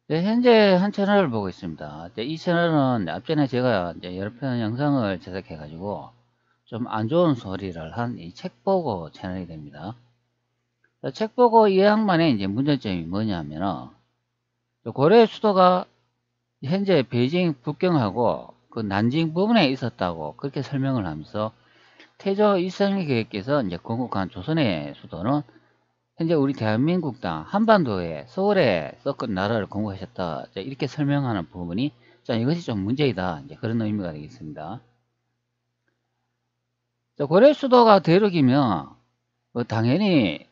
네, 현재 한 채널을 보고 있습니다. 이 채널은 앞전에 제가 이제 여러 편 영상을 제작해가지고 좀 안 좋은 소리를 한 이 책보고 채널이 됩니다. 책보고 이 양반의 이제 문제점이 뭐냐면은 고려의 수도가 현재 베이징 북경하고 그 난징 부분에 있었다고 그렇게 설명을 하면서 태조 일성의 계획께서 이제 건국한 조선의 수도는 현재 우리 대한민국 땅 한반도에 서울에 섞은 나라를 공부하셨다 이렇게 설명하는 부분이 자 이것이 좀 문제이다 이제 그런 의미가 되겠습니다. 자, 고려 수도가 대륙이면 당연히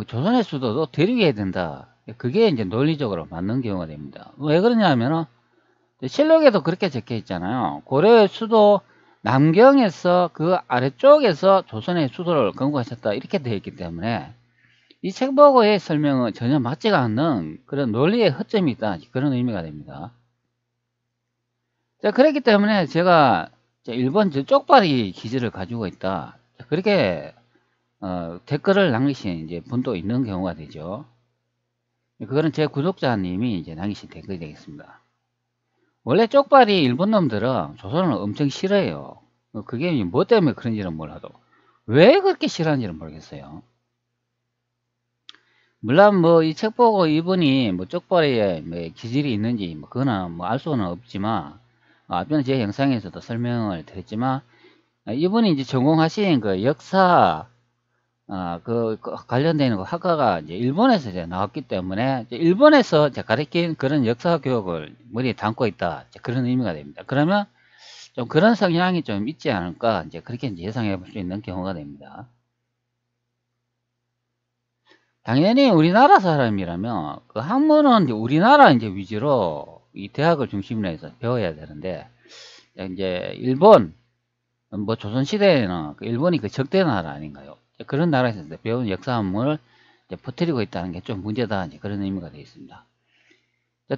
조선의 수도도 대륙이어야 된다. 그게 이제 논리적으로 맞는 경우가 됩니다. 왜 그러냐면은 실록에도 그렇게 적혀 있잖아요. 고려의 수도 남경에서 그 아래쪽에서 조선의 수도를 건국하셨다 이렇게 되어 있기 때문에 이 책 보고의 설명은 전혀 맞지가 않는 그런 논리의 허점이 있다. 그런 의미가 됩니다. 자, 그렇기 때문에 제가 일본 쪽발이 기질을 가지고 있다. 그렇게 댓글을 남기신 이제 분도 있는 경우가 되죠. 그거는 제 구독자님이 이제 남기신 댓글이 되겠습니다. 원래 쪽발이 일본 놈들은 조선을 엄청 싫어해요. 그게 뭐 때문에 그런지는 몰라도 왜 그렇게 싫어하는지는 모르겠어요. 물론 뭐 이 책 보고 이분이 뭐 쪽발에 뭐 기질이 있는지 뭐 그거는 뭐 알 수는 없지만 앞전에 제 영상에서도 설명을 드렸지만 이분이 이제 전공하신 그 역사 그 관련되는 그 학과가 이제 일본에서 이제 나왔기 때문에 이제 일본에서 이제 가르친 그런 역사 교육을 머리에 담고 있다 그런 의미가 됩니다. 그러면 좀 그런 성향이 좀 있지 않을까 이제 그렇게 이제 예상해 볼 수 있는 경우가 됩니다. 당연히 우리나라 사람이라면 그 학문은 이제 우리나라 이제 위주로 이 대학을 중심으로 해서 배워야 되는데 이제 일본 뭐 조선 시대에는 그 일본이 그 적대 나라 아닌가요? 그런 나라에서 배운 역사 학문을 퍼뜨리고 있다는 게 좀 문제다 이제 그런 의미가 되어 있습니다.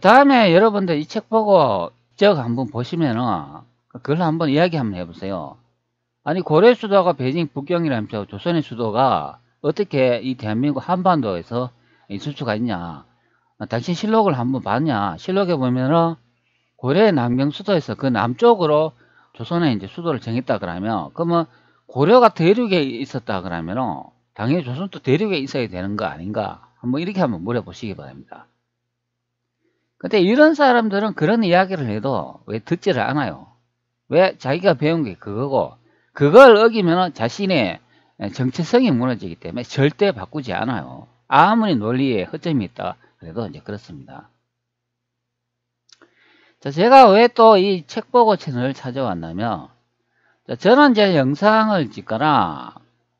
다음에 여러분들 이 책 보고 적 한번 보시면은 그걸 한번 이야기 한번 해보세요. 아니 고려 수도가 베이징 북경이라면서 조선의 수도가 어떻게 이 대한민국 한반도에서 있을 수가 있냐. 당신 실록을 한번 봤냐. 실록에 보면은 고려의 남경 수도에서 그 남쪽으로 조선의 이제 수도를 정했다 그러면 그러면 고려가 대륙에 있었다 그러면은 당연히 조선도 대륙에 있어야 되는 거 아닌가. 한번 이렇게 한번 물어보시기 바랍니다. 근데 이런 사람들은 그런 이야기를 해도 왜 듣지를 않아요. 왜 자기가 배운 게 그거고 그걸 어기면 자신의 정체성이 무너지기 때문에 절대 바꾸지 않아요. 아무리 논리에 허점이 있다 그래도 이제 그렇습니다. 자, 제가 왜 또 이 책보고 채널을 찾아왔냐면 저는 이제 영상을 찍거나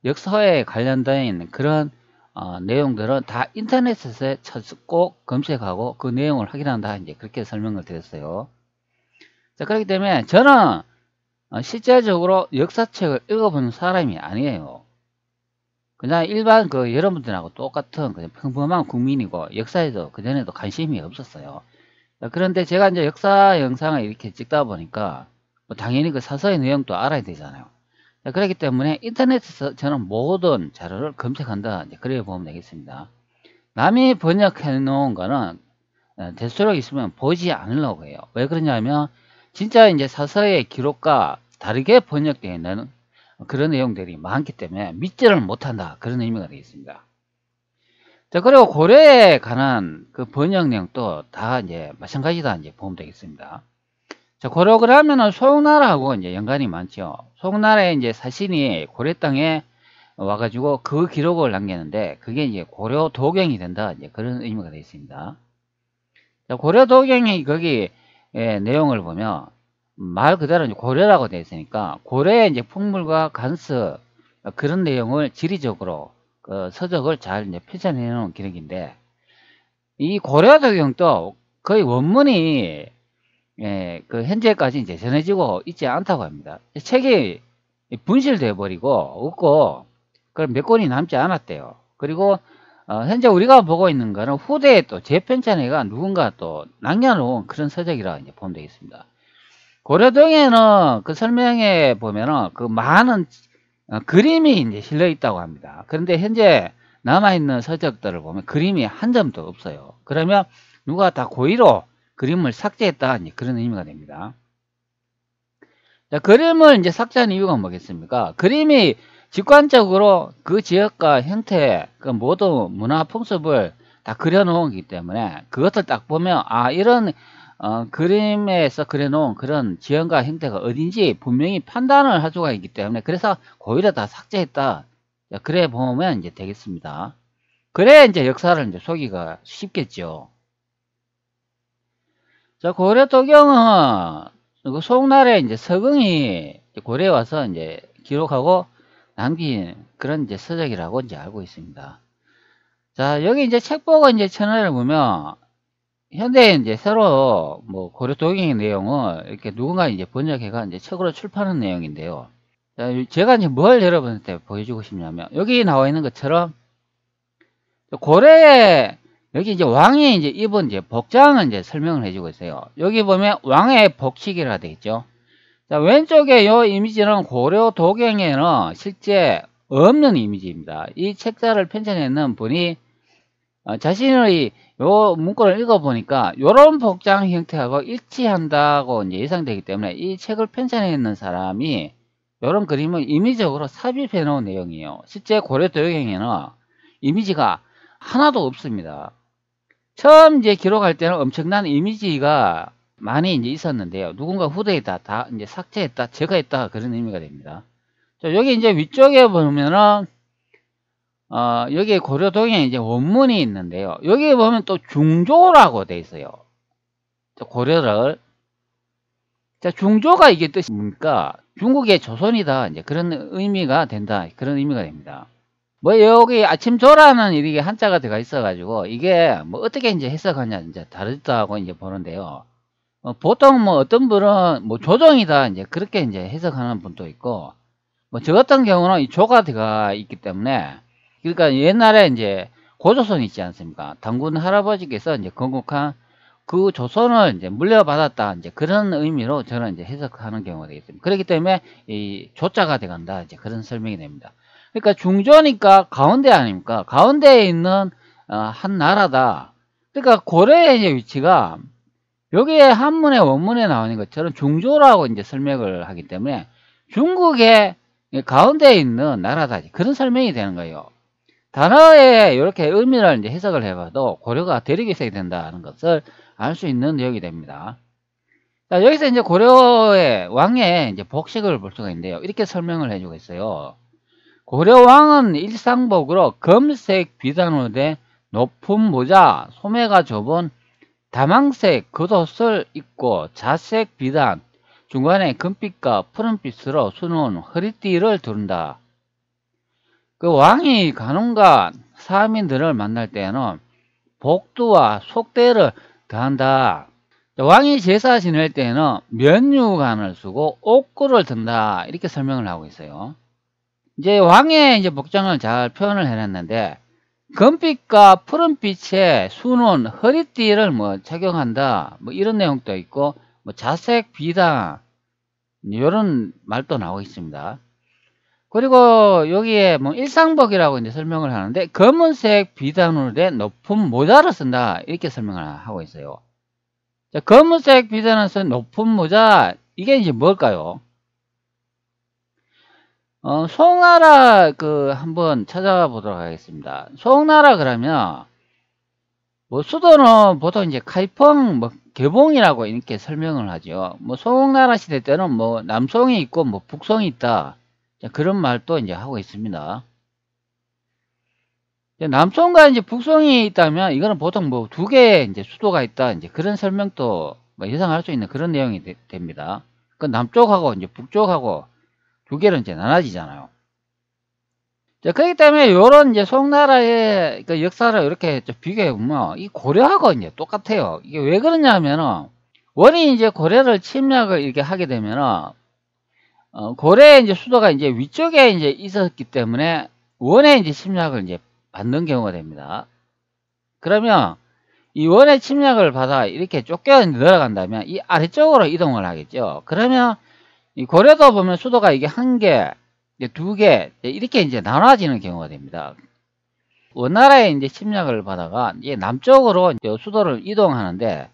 역사에 관련된 그런 내용들은 다 인터넷에서 찾고 검색하고 그 내용을 확인한다 이제 그렇게 설명을 드렸어요. 자, 그렇기 때문에 저는 실제적으로 역사책을 읽어본 사람이 아니에요. 그냥 일반 그 여러분들하고 똑같은 그냥 평범한 국민이고 역사에도 그전에도 관심이 없었어요. 그런데 제가 이제 역사 영상을 이렇게 찍다 보니까 뭐 당연히 그 사서의 내용도 알아야 되잖아요. 그렇기 때문에 인터넷에서 저는 모든 자료를 검색한다. 이제 그래 보면 되겠습니다. 남이 번역해 놓은 거는 되도록 있으면 보지 않으려고 해요. 왜 그러냐면 진짜 이제 사서의 기록과 다르게 번역되어 있는 그런 내용들이 많기 때문에 믿지를 못한다. 그런 의미가 되겠습니다. 자, 그리고 고려에 관한 그 번역 내용도 다 이제 마찬가지다. 이제 보면 되겠습니다. 자, 고려 그러면은 송나라하고 이제 연관이 많죠. 송나라의 이제 사신이 고려 땅에 와가지고 그 기록을 남겼는데 그게 이제 고려 도경이 된다. 이제 그런 의미가 되어 있습니다. 자, 고려 도경이 거기 내용을 보면 말 그대로 이제 고려라고 되어 있으니까 고려의 이제 풍물과 간서 그런 내용을 지리적으로 그 서적을 잘 이제 펼쳐내 놓은 기록인데 이 고려 도경도 거의 원문이 그 현재까지 이제 전해지고 있지 않다고 합니다. 책이 분실돼 버리고 없고 그럼 몇 권이 남지 않았대요. 그리고 현재 우리가 보고 있는 거는 후대에 또 재편찬회가 누군가 또 남겨놓은 그런 서적이라 이제 보면 되겠습니다. 고려동에는 그 설명에 보면은 그 많은 그림이 이제 실려 있다고 합니다. 그런데 현재 남아있는 서적들을 보면 그림이 한 점도 없어요. 그러면 누가 다 고의로 그림을 삭제했다, 이제 그런 의미가 됩니다. 자, 그림을 이제 삭제한 이유가 뭐겠습니까? 그림이 직관적으로 그 지역과 형태, 그 모든 문화 풍습을 다 그려놓은 거기 때문에 그것을 딱 보면 이런 그림에서 그려놓은 그런 지형과 형태가 어딘지 분명히 판단을 할 수가 있기 때문에 그래서 고의로 다 삭제했다. 자, 그래 보면 이제 되겠습니다. 그래야 이제 역사를 이제 속기가 쉽겠죠. 자, 고려 도경은 그 송나라에 이제 서경이 고려에 와서 이제 기록하고 남긴 그런 이제 서적이라고 이제 알고 있습니다. 자, 여기 이제 책 보고 이제 채널을 보면 현대에 이제 새로 뭐 고려 도경의 내용을 이렇게 누군가 이제 번역해가 이제 책으로 출판한 내용인데요. 자, 제가 이제 뭘 여러분한테 보여주고 싶냐면 여기 나와 있는 것처럼 고려에 여기 이제 왕이 이제 입은 이제 복장을 이제 설명을 해주고 있어요. 여기 보면 왕의 복식이라 되어 있죠. 자, 왼쪽에 요 이미지는 고려 도경에는 실제 없는 이미지입니다. 이 책자를 편찬했는 분이 자신의 요 문구를 읽어보니까 요런 복장 형태하고 일치한다고 이제 예상되기 때문에 이 책을 편찬했는 사람이 요런 그림을 임의적으로 삽입해 놓은 내용이에요. 실제 고려 도경에는 이미지가 하나도 없습니다. 처음 이제 기록할 때는 엄청난 이미지가 많이 이제 있었는데요. 누군가 후대에다 다 이제 삭제했다, 제거했다 그런 의미가 됩니다. 자, 여기 이제 위쪽에 보면은 여기 고려도경에 이제 원문이 있는데요. 여기 보면 또 중조라고 돼 있어요. 자, 고려를. 자, 중조가 이게 뜻이 뭡니까? 중국의 조선이다. 이제 그런 의미가 된다. 그런 의미가 됩니다. 뭐 여기 아침조라는 이게 한자가 들어가 있어가지고 이게 뭐 어떻게 이제 해석하냐 이제 다르다고 이제 보는데요. 보통 뭐 어떤 분은 뭐 조정이다 이제 그렇게 이제 해석하는 분도 있고 뭐 저 같은 경우는 이 조가 들어가 있기 때문에 그러니까 옛날에 이제 고조선 있지 않습니까? 당군 할아버지께서 이제 건국한 그 조선을 이제 물려받았다 이제 그런 의미로 저는 이제 해석하는 경우가 되겠습니다. 그렇기 때문에 이 조자가 들어간다 이제 그런 설명이 됩니다. 그러니까 중조니까 가운데 아닙니까? 가운데에 있는 한 나라다. 그러니까 고려의 이제 위치가 여기에 한문의 원문에 나오는 것처럼 중조라고 이제 설명을 하기 때문에 중국의 가운데에 있는 나라다. 그런 설명이 되는 거예요. 단어에 이렇게 의미를 이제 해석을 해봐도 고려가 대륙에서 된다는 것을 알 수 있는 내용이 됩니다. 자, 여기서 이제 고려의 왕의 이제 복식을 볼 수가 있는데요. 이렇게 설명을 해주고 있어요. 고려왕은 일상복으로 검색 비단으로 된 높은 모자, 소매가 좁은 다망색 겉옷을 입고 자색 비단, 중간에 금빛과 푸른빛으로 수놓은 허리띠를 두른다. 그 왕이 간원과 사민들을 만날 때에는 복두와 속대를 더한다. 왕이 제사 지낼 때에는 면류관을 쓰고 옥구를 든다. 이렇게 설명을 하고 있어요. 이제 왕의 이제 복장을 잘 표현을 해놨는데 금빛과 푸른빛의 수놓은 허리띠를 뭐 착용한다. 뭐 이런 내용도 있고 뭐 자색 비단 이런 말도 나오고 있습니다. 그리고 여기에 뭐 일상복이라고 이제 설명을 하는데 검은색 비단으로 된 높은 모자를 쓴다 이렇게 설명을 하고 있어요. 자, 검은색 비단을 쓴 높은 모자 이게 이제 뭘까요? 송나라 한번 찾아보도록 하겠습니다. 송나라 그러면 뭐 수도는 보통 이제开펑 뭐 개봉이라고 이렇게 설명을 하죠. 뭐 송나라 시대 때는 뭐 남송이 있고 뭐 북송이 있다. 그런 말도 이제 하고 있습니다. 남송과 이제 북송이 있다면 이거는 보통 뭐 두 개의 이제 수도가 있다. 이제 그런 설명도 뭐 예상할 수 있는 그런 내용이 됩니다. 그 남쪽하고 이제 북쪽하고 두 개로 이제 나눠지잖아요. 자, 그렇기 때문에 요런 이제 송나라의 그 역사를 이렇게 좀 비교해 보면 이 고려하고 이제 똑같아요. 이게 왜 그러냐면은 원이 이제 고려를 침략을 이렇게 하게 되면은 고려의 이제 수도가 이제 위쪽에 이제 있었기 때문에 원의 이제 침략을 이제 받는 경우가 됩니다. 그러면 이 원의 침략을 받아 이렇게 쫓겨 내려간다면 이 아래쪽으로 이동을 하겠죠. 그러면 이 고려도 보면 수도가 이게 한 개, 두 개, 이렇게 이제 나눠지는 경우가 됩니다. 원나라에 이제 침략을 받아가 이제 남쪽으로 이제 수도를 이동하는데,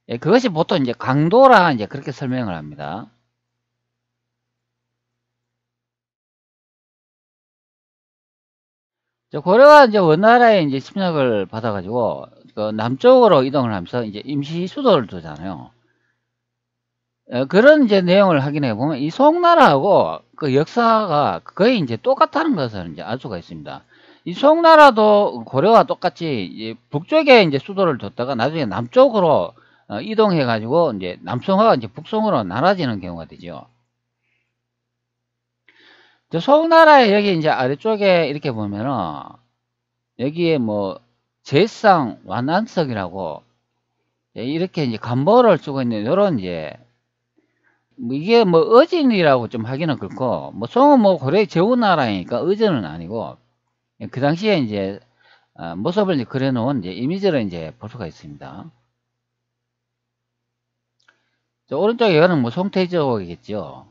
예, 그것이 보통 이제 강도라 이제 그렇게 설명을 합니다. 고려가 이제 원나라에 이제 침략을 받아가지고 그 남쪽으로 이동을 하면서 이제 임시 수도를 두잖아요. 그런 이제 내용을 확인해 보면 이 송나라하고 그 역사가 거의 이제 똑같다는 것을 이제 알 수가 있습니다. 이 송나라도 고려와 똑같이 북쪽에 이제 수도를 뒀다가 나중에 남쪽으로 이동해 가지고 이제 남송화가 이제 북송으로 나눠지는 경우가 되죠. 송나라의 여기 이제 아래쪽에 이렇게 보면은 여기에 뭐 제상 완안석이라고 이렇게 이제 간보를 쓰고 있는 이런 이제 뭐 이게 뭐 어진이라고 좀 하기는 그렇고, 뭐 송은 뭐 고려 제후나라니까 어진은 아니고, 그 당시에 이제 모습을 이제 그려놓은 이제 이미지를 이제 볼 수가 있습니다. 오른쪽에 이거는 뭐 송태조이겠죠.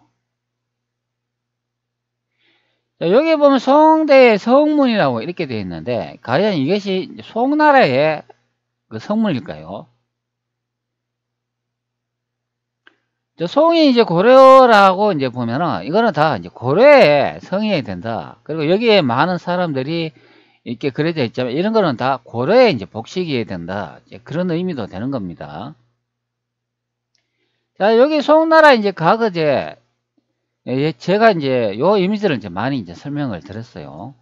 여기 보면 송대의 성문이라고 이렇게 되어 있는데, 과연 이것이 송나라의 그 성문일까요? 송이 이제 고려라고 이제 보면은 이거는 다 이제 고려의 성이어야 된다. 그리고 여기에 많은 사람들이 이렇게 그려져 있지만 이런 거는 다 고려의 이제 복식이어야 된다. 이제 그런 의미도 되는 겁니다. 자, 여기 송나라 이제 과거제, 제가 이제 요 이미지를 이제 많이 이제 설명을 드렸어요.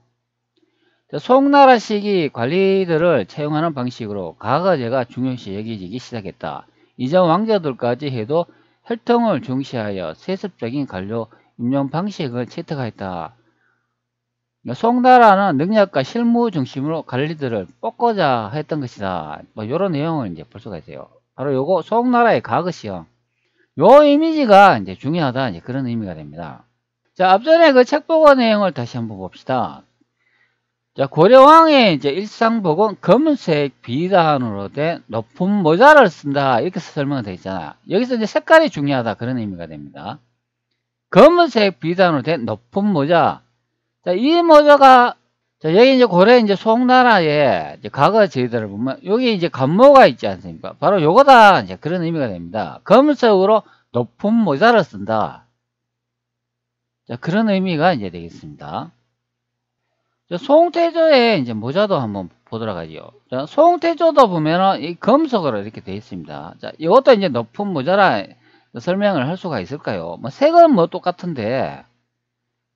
송나라 시기 관리들을 채용하는 방식으로 과거제가 중요시 여기지기 시작했다. 이전 왕조들까지 해도 혈통을 중시하여 세습적인 관료 임용 방식을 채택하였다. 송나라는 능력과 실무 중심으로 관리들을 뽑고자 했던 것이다. 뭐 이런 내용을 이제 볼 수가 있어요. 바로 요거 송나라의 과거시형. 요 이미지가 이제 중요하다. 이제 그런 의미가 됩니다. 자, 앞전에 그 책 보고 내용을 다시 한번 봅시다. 자, 고려왕의 이제 일상복은 검은색 비단으로 된 높은 모자를 쓴다. 이렇게 설명이 되어 있잖아요. 여기서 이제 색깔이 중요하다. 그런 의미가 됩니다. 검은색 비단으로 된 높은 모자. 자, 이 모자가, 자, 여기 이제 고려 이제 송나라의 이제 과거 제도를 보면 여기 이제 간모가 있지 않습니까? 바로 요거다. 이제 그런 의미가 됩니다. 검은색으로 높은 모자를 쓴다. 자, 그런 의미가 이제 되겠습니다. 송태조의 이제 모자도 한번 보도록 하지요. 자, 송태조도 보면은 이 금속으로 이렇게 되어 있습니다. 자, 이것도 이제 높은 모자라 설명을 할 수가 있을까요? 뭐 색은 뭐 똑같은데,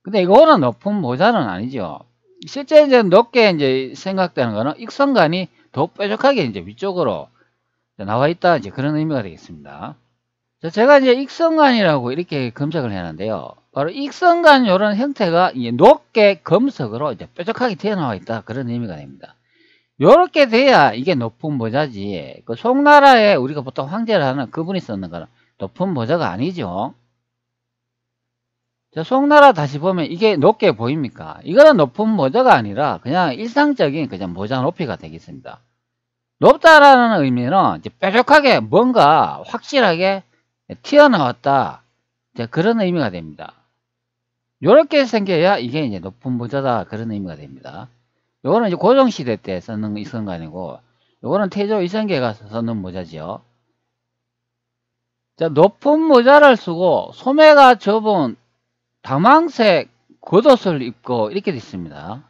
근데 이거는 높은 모자는 아니죠. 실제 이제 높게 이제 생각되는 거는 익성관이 더 뾰족하게 이제 위쪽으로 나와 있다. 이제 그런 의미가 되겠습니다. 자, 제가 이제 익성관이라고 이렇게 검색을 했는데요. 바로 익성관 이런 형태가 이제 높게 금속으로 이제 뾰족하게 튀어나와 있다. 그런 의미가 됩니다. 요렇게 돼야 이게 높은 모자지. 그 송나라에 우리가 보통 황제를 하는 그분이 썼는 거는 높은 모자가 아니죠. 자, 송나라 다시 보면 이게 높게 보입니까? 이거는 높은 모자가 아니라 그냥 일상적인 그냥 모자 높이가 되겠습니다. 높다라는 의미는 이제 뾰족하게 뭔가 확실하게 튀어나왔다. 이제 그런 의미가 됩니다. 요렇게 생겨야 이게 이제 높은 모자다. 그런 의미가 됩니다. 요거는 이제 고종시대 때 썼는 이성관이고, 요거는 태조 이성계가 썼는 모자지요. 자, 높은 모자를 쓰고 소매가 좁은 다망색 겉옷을 입고 이렇게 되어 있습니다.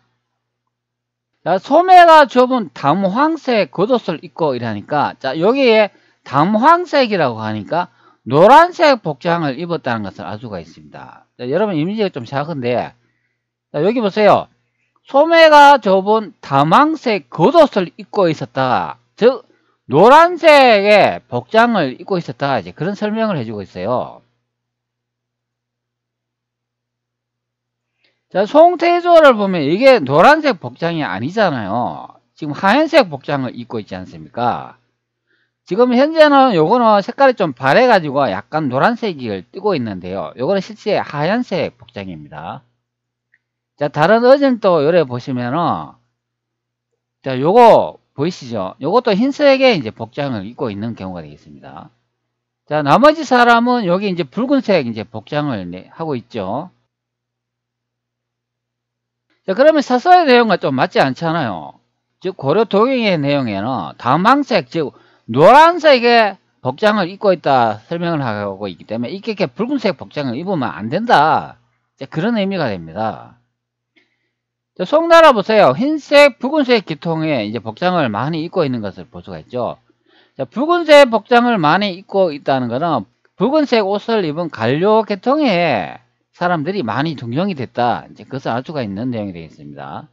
자, 소매가 좁은 담황색 겉옷을 입고 이러니까, 자, 여기에 담황색이라고 하니까 노란색 복장을 입었다는 것을 알 수가 있습니다. 자, 여러분 이미지가 좀 작은데, 자, 여기 보세요. 소매가 좁은 담황색 겉옷을 입고 있었다. 즉 노란색의 복장을 입고 있었다. 이제 그런 설명을 해주고 있어요. 자, 송태조를 보면 이게 노란색 복장이 아니잖아요. 지금 하얀색 복장을 입고 있지 않습니까? 지금 현재는 요거는 색깔이 좀 바래가지고 약간 노란색을 띠고 있는데요. 요거는 실제 하얀색 복장입니다. 자, 다른 어진도 요래 보시면은, 자, 요거 보이시죠? 요것도 흰색의 이제 복장을 입고 있는 경우가 되겠습니다. 자, 나머지 사람은 여기 이제 붉은색 이제 복장을 하고 있죠. 자, 그러면 사설의 내용과 좀 맞지 않잖아요. 즉 고려 도경의 내용에는 다망색, 즉 노란색의 복장을 입고 있다 설명을 하고 있기 때문에 이렇게 붉은색 복장을 입으면 안 된다. 자, 그런 의미가 됩니다. 자, 송나라 보세요. 흰색, 붉은색 기통의 이제 복장을 많이 입고 있는 것을 볼 수가 있죠. 자, 붉은색 복장을 많이 입고 있다는 것은 붉은색 옷을 입은 관료 계통의 사람들이 많이 등용이 됐다. 이제 그것을 알 수가 있는 내용이 되겠습니다.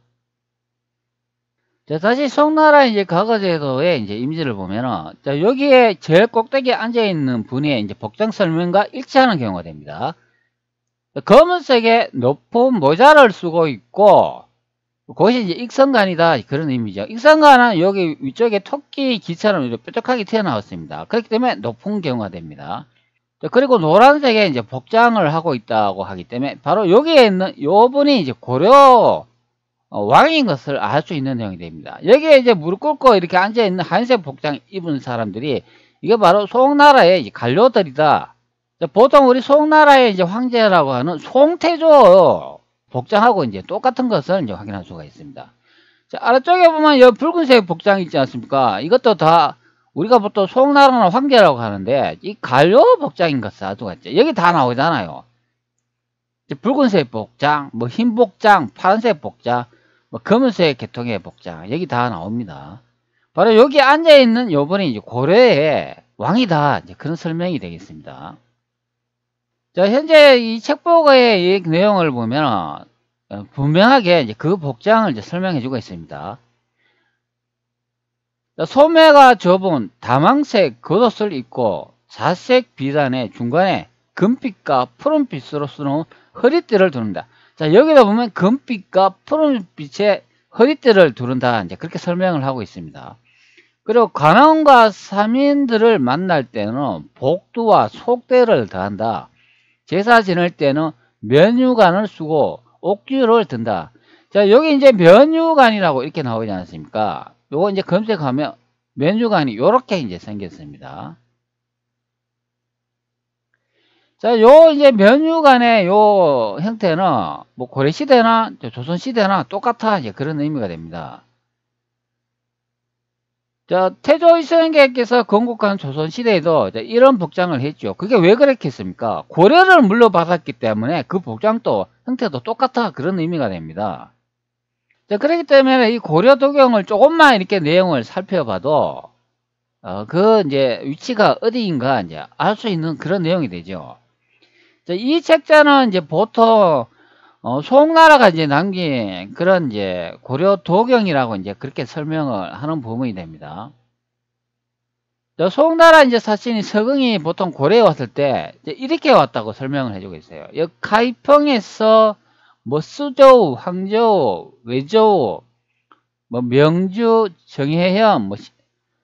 자, 다시 송나라 이제 과거제도의 이제 이미지를 보면은, 자, 여기에 제일 꼭대기에 앉아있는 분의 이제 복장 설명과 일치하는 경우가 됩니다. 자, 검은색의 높은 모자를 쓰고 있고, 그것이 이제 익성간이다. 그런 의미죠. 익성간은 여기 위쪽에 토끼 기처럼 이렇게 뾰족하게 튀어나왔습니다. 그렇기 때문에 높은 경우가 됩니다. 자, 그리고 노란색의 이제 복장을 하고 있다고 하기 때문에 바로 여기에 있는 요 분이 이제 고려 왕인 것을 알 수 있는 내용이 됩니다. 여기에 이제 무릎 꿇고 이렇게 앉아 있는 하얀색 복장 입은 사람들이 이게 바로 송나라의 관료들이다. 자, 보통 우리 송나라의 이제 황제라고 하는 송태조 복장하고 이제 똑같은 것을 이제 확인할 수가 있습니다. 자, 아래쪽에 보면 이 붉은색 복장 있지 않습니까? 이것도 다 우리가 보통 송나라는 황제라고 하는데 이 관료 복장인 것을 알 수가 있죠. 여기 다 나오잖아요. 붉은색 복장, 뭐 흰 복장, 파란색 복장, 뭐 검은색 계통의 복장 여기 다 나옵니다. 바로 여기 앉아 있는 요번에 이제 고려의 왕이다. 이제 그런 설명이 되겠습니다. 자, 현재 이 책보고의 이 내용을 보면 분명하게 이제 그 복장을 이제 설명해주고 있습니다. 자, 소매가 좁은 다망색 겉옷을 입고 자색 비단의 중간에 금빛과 푸른빛으로 쓰는 허리띠를 두른다. 자, 여기다 보면 금빛과 푸른빛의 허리띠를 두른다. 이제 그렇게 설명을 하고 있습니다. 그리고 관원과 사민들을 만날 때는 복두와 속대를 더한다. 제사 지낼 때는 면유관을 쓰고 옥규를 든다. 자, 여기 이제 면유관이라고 이렇게 나오지 않습니까? 요거 이제 검색하면 면유관이 요렇게 이제 생겼습니다. 자, 요 이제 면유관의 요 형태는 뭐 고려시대나 조선시대나 똑같아. 이제 그런 의미가 됩니다. 자, 태조 이성계께서 건국한 조선시대에도 이런 복장을 했죠. 그게 왜 그랬겠습니까? 고려를 물려받았기 때문에 그 복장도 형태도 똑같아. 그런 의미가 됩니다. 자, 그렇기 때문에 이 고려 도경을 조금만 이렇게 내용을 살펴봐도 그 이제 위치가 어디인가 이제 알 수 있는 그런 내용이 되죠. 자, 이 책자는 이제 보통 송나라가 이제 남긴 그런 이제 고려 도경이라고 이제 그렇게 설명을 하는 부분이 됩니다. 자, 송나라 이제 사신이 서경이 보통 고려에 왔을 때 이렇게 왔다고 설명을 해주고 있어요. 이 가이평에서 뭐 수저우, 황저우, 외저우, 뭐 명주, 정혜현, 뭐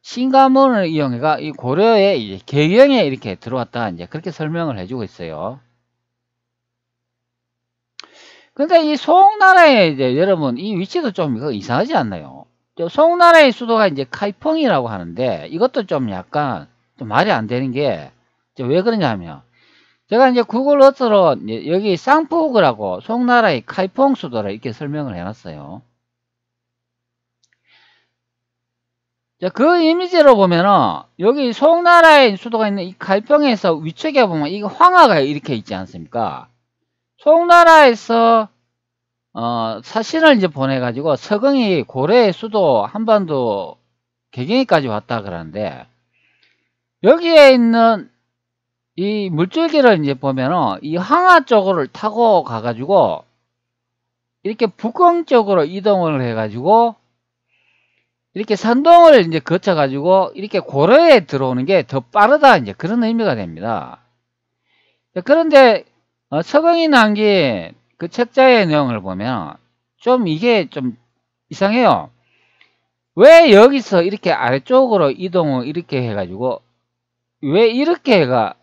신가문을 이용해가 이 고려의 이제 개경에 이렇게 들어왔다. 이제 그렇게 설명을 해주고 있어요. 근데 이 송나라의 이제 여러분 이 위치도 좀 이거 이상하지 않나요? 송나라의 수도가 이제 카이펑이라고 하는데 이것도 좀 약간 좀 말이 안 되는 게 왜 그러냐면 제가 이제 구글 어스로 여기 쌍푸그라고 송나라의 카이펑 수도를 이렇게 설명을 해놨어요. 자, 그 이미지로 보면은 여기 송나라의 수도가 있는 이 카이펑에서 위쪽에 보면 이거 황하가 이렇게 있지 않습니까? 송나라에서 사신을 이제 보내가지고 서경이 고려의 수도 한반도 개경이까지 왔다 그러는데 여기에 있는 이 물줄기를 이제 보면은 이 황하 쪽을 타고 가가지고 이렇게 북경 쪽으로 이동을 해가지고 이렇게 산동을 이제 거쳐가지고 이렇게 고려에 들어오는 게 더 빠르다 이제 그런 의미가 됩니다. 그런데 서경이 남긴 그 책자의 내용을 보면 좀 이게 좀 이상해요. 왜 여기서 이렇게 아래쪽으로 이동을 이렇게 해가지고 왜 이렇게 해가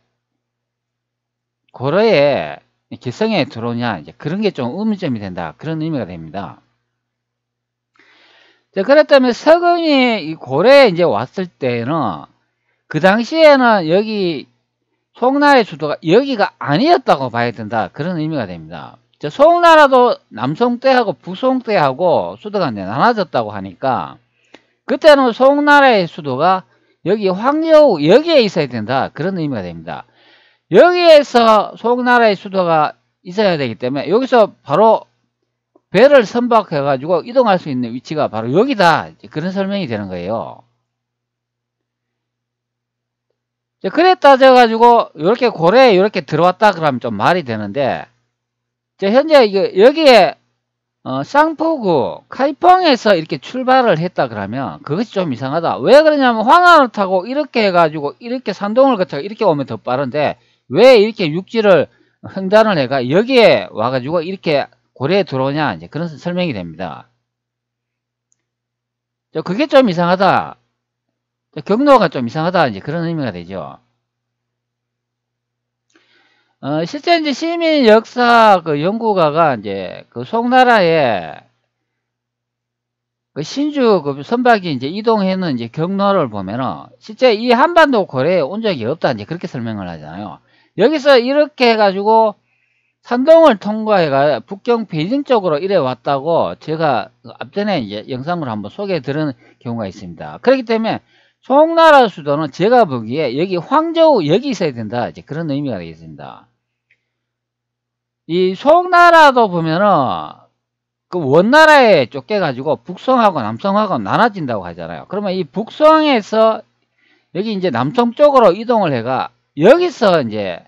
고려에 기성에 들어오냐 이제 그런 게 좀 의문점이 된다. 그런 의미가 됩니다. 자, 그렇다면 서경이 이 고려에 이제 왔을 때는 그 당시에는 여기 송나라의 수도가 여기가 아니었다고 봐야 된다. 그런 의미가 됩니다. 송나라도 남송대하고 북송대하고 수도가 이제 나눠졌다고 하니까 그때는 송나라의 수도가 여기 황여우 여기에 있어야 된다. 그런 의미가 됩니다. 여기에서 송나라의 수도가 있어야 되기 때문에 여기서 바로 배를 선박해 가지고 이동할 수 있는 위치가 바로 여기다. 그런 설명이 되는 거예요. 그래 따져가지고 이렇게 고래에 이렇게 들어왔다 그러면 좀 말이 되는데 현재 여기에 쌍포구 카이펑에서 이렇게 출발을 했다 그러면 그것이 좀 이상하다. 왜 그러냐면 황하를 타고 이렇게 해가지고 이렇게 산동을 거쳐 이렇게 오면 더 빠른데 왜 이렇게 육지를 횡단을 해가 여기에 와가지고 이렇게 고래에 들어오냐, 이제 그런 설명이 됩니다. 그게 좀 이상하다. 경로가 좀 이상하다. 이제 그런 의미가 되죠. 실제 이제 시민 역사 그 연구가가 이제 그 송나라에 그 신주 그 선박이 이제 이동했는 이제 경로를 보면은 실제 이 한반도 고래에 온 적이 없다. 이제 그렇게 설명을 하잖아요. 여기서 이렇게 해가지고 산동을 통과해가 북경 베이징 쪽으로 이래 왔다고 제가 앞전에 이제 영상으로 한번 소개해 드린 경우가 있습니다. 그렇기 때문에 송나라 수도는 제가 보기에 여기 황저우 여기 있어야 된다. 이제 그런 의미가 되겠습니다. 이 송나라도 보면은 그 원나라에 쫓겨가지고 북송하고 남송하고 나눠진다고 하잖아요. 그러면 이 북송에서 여기 이제 남송 쪽으로 이동을 해가 여기서 이제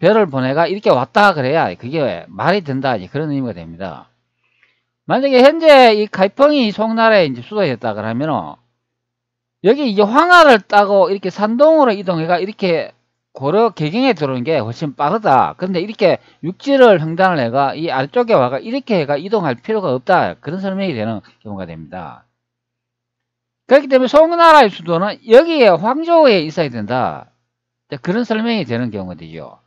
배를 보내가 이렇게 왔다 그래야 그게 말이 된다. 이제 그런 의미가 됩니다. 만약에 현재 이 카이펑이 송나라의 이제 수도였다 그러면은 여기 이제 황하를 따고 이렇게 산동으로 이동해가 이렇게 고려 개경에 들어오는 게 훨씬 빠르다. 근데 이렇게 육지를 횡단을 해가 이 아래쪽에 와가 이렇게 해가 이동할 필요가 없다. 그런 설명이 되는 경우가 됩니다. 그렇기 때문에 송나라의 수도는 여기에 황조에 있어야 된다. 그런 설명이 되는 경우가 되죠.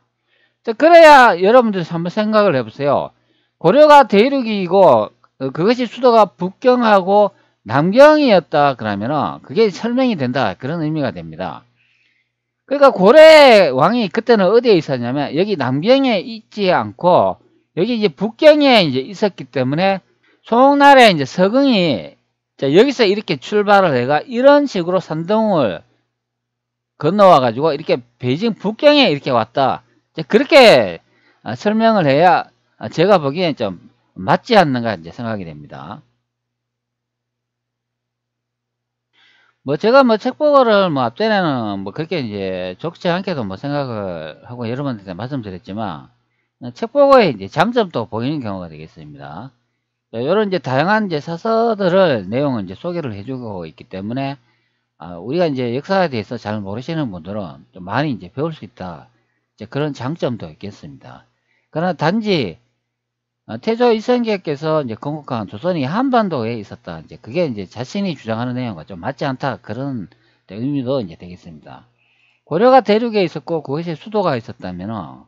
그래야 여러분들 한번 생각을 해보세요. 고려가 대륙이고 그것이 수도가 북경하고 남경이었다 그러면은 그게 설명이 된다. 그런 의미가 됩니다. 그러니까 고래 왕이 그때는 어디에 있었냐면 여기 남경에 있지 않고 여기 이제 북경에 이제 있었기 때문에 송나라의 이제 서궁이 여기서 이렇게 출발을 해가 이런 식으로 산동을 건너와 가지고 이렇게 베이징 북경에 이렇게 왔다. 그렇게 설명을 해야 제가 보기엔 좀 맞지 않는가 이제 생각이 됩니다. 제가 책보고를 앞전에는 그렇게 이제 좋지 않게도 생각을 하고 여러분들한테 말씀드렸지만, 책보고의 이제 장점도 보이는 경우가 되겠습니다. 이런 이제 다양한 이제 사서들을 내용을 이제 소개를 해주고 있기 때문에, 우리가 이제 역사에 대해서 잘 모르시는 분들은 좀 많이 이제 배울 수 있다. 이제 그런 장점도 있겠습니다. 그러나 단지, 태조 이성계께서 이제 건국한 조선이 한반도에 있었다. 이제 그게 이제 자신이 주장하는 내용과 좀 맞지 않다. 그런 의미도 이제 되겠습니다. 고려가 대륙에 있었고 그것이 수도가 있었다면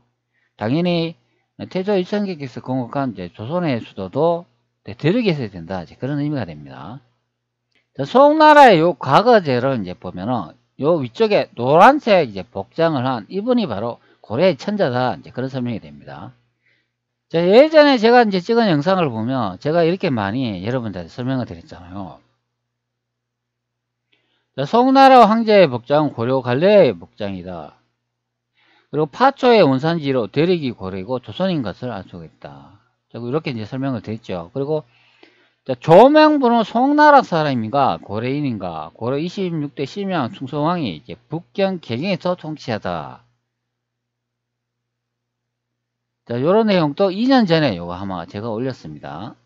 당연히 태조 이성계께서 건국한 이제 조선의 수도도 대륙에 있어야 된다. 이제 그런 의미가 됩니다. 송나라의 요 과거제를 이제 보면은 요 위쪽에 노란색 이제 복장을 한 이분이 바로 고려의 천자다. 이제 그런 설명이 됩니다. 예전에 제가 이제 찍은 영상을 보면 제가 이렇게 많이 여러분들한테 설명을 드렸잖아요. 송나라 황제의 복장은 고려 관례의 복장이다. 그리고 파초의 원산지로 대륙이 고려이고 조선인 것을 알 수가 있다. 이렇게 이제 설명을 드렸죠. 그리고 조명부는 송나라 사람인가 고려인인가 고려 26대 심양 충성왕이 이제 북경 개경에서 통치하다. 요런 내용도 2년 전에 요거 아마 제가 올렸습니다.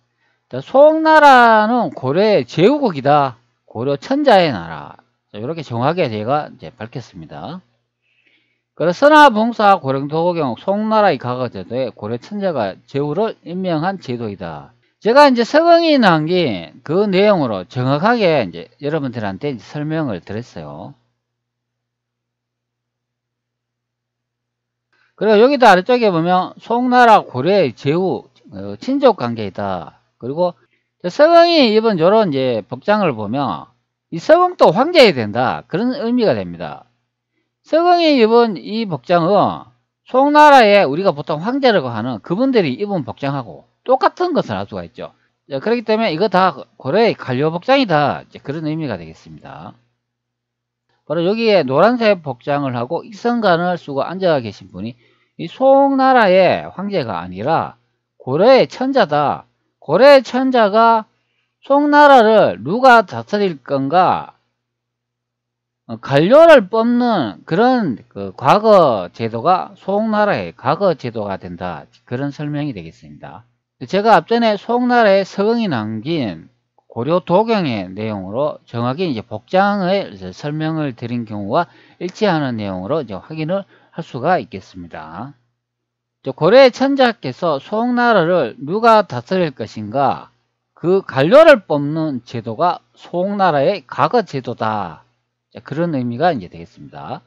송나라는 고려의 제후국이다. 고려 천자의 나라. 이렇게 정확하게 제가 이제 밝혔습니다. 그래서 선화봉사 고령도경 송나라의 과거제도에 고려 천자가 제후를 임명한 제도이다. 제가 이제 서경이 남긴 그 내용으로 정확하게 이제 여러분들한테 이제 설명을 드렸어요. 그리고 여기도 아래쪽에 보면 송나라 고려의 제후 친족 관계이다. 그리고 서경이 입은 요런 이제 복장을 보면 이 서경도 황제해야 된다. 그런 의미가 됩니다. 서경이 입은 이 복장은 송나라에 우리가 보통 황제라고 하는 그분들이 입은 복장하고 똑같은 것을 알 수가 있죠. 그렇기 때문에 이거 다 고려의 관료 복장이다. 그런 의미가 되겠습니다. 바로 여기에 노란색 복장을 하고 익성관을 쓰고 앉아 계신 분이 이 송나라의 황제가 아니라 고려의 천자다. 고려의 천자가 송나라를 누가 다스릴 건가 관료를 뽑는 그런 과거 제도가 송나라의 과거 제도가 된다. 그런 설명이 되겠습니다. 제가 앞전에 송나라의 서경이 남긴 고려 도경의 내용으로 정확히 이제 복장을 설명을 드린 경우와 일치하는 내용으로 이제 확인을 할 수가 있겠습니다. 고려의 천자께서 송나라를 누가 다스릴 것인가 그 관료를 뽑는 제도가 송나라의 과거 제도다. 그런 의미가 이제 되겠습니다.